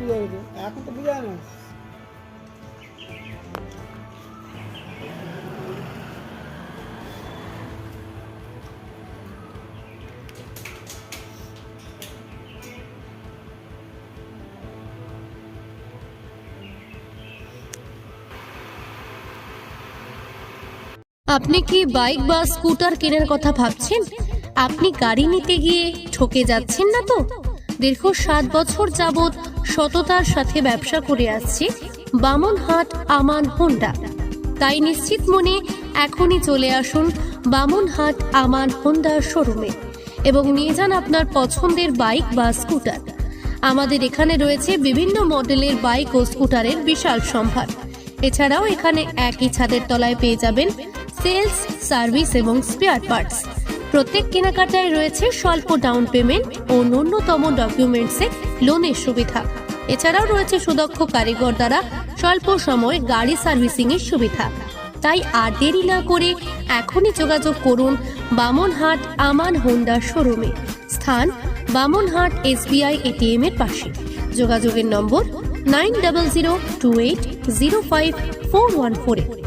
বুঝাবে তো, এখন তো বুঝায় না। আপনি কি বাইক বা স্কুটার কেনার কথা ভাবছেন? আপনি গাড়ি নিতে গিয়ে ঠকে যাচ্ছেন না তো? দীর্ঘ 7 বছর যাবৎ সততার সাথে ব্যবসা করে আসছে বামনহাট আমান হোন্ডা। তাই নিশ্চিত মনে এখনই চলে আসুন বামনহাট আমান হোন্ডা শোরুমে এবং নিয়ে যান আপনার পছন্দের বাইক বা স্কুটার। আমাদের এখানে রয়েছে বিভিন্ন মডেলের বাইক ও স্কুটারের বিশাল সম্ভার। এছাড়াও এখানে একই ছাদের তলায় পেয়ে যাবেন সেলস, সার্ভিস এবং স্পেয়ার পার্টস। প্রত্যেক কেনাকাটায় রয়েছে স্বল্প ডাউন পেমেন্ট ও ন্যূনতম ডকুমেন্টসে লোনের সুবিধা। এছাড়াও রয়েছে সুদক্ষ কারিগর দ্বারা স্বল্প সময়ে গাড়ি সার্ভিসিং এর সুবিধা। তাই আর দেরি না করে এখনই যোগাযোগ করুন বামনহাট আমান হোন্ডা শোরুমে। স্থান বামনহাট SBI ATM এর পাশে। যোগাযোগের নম্বর 9002805414।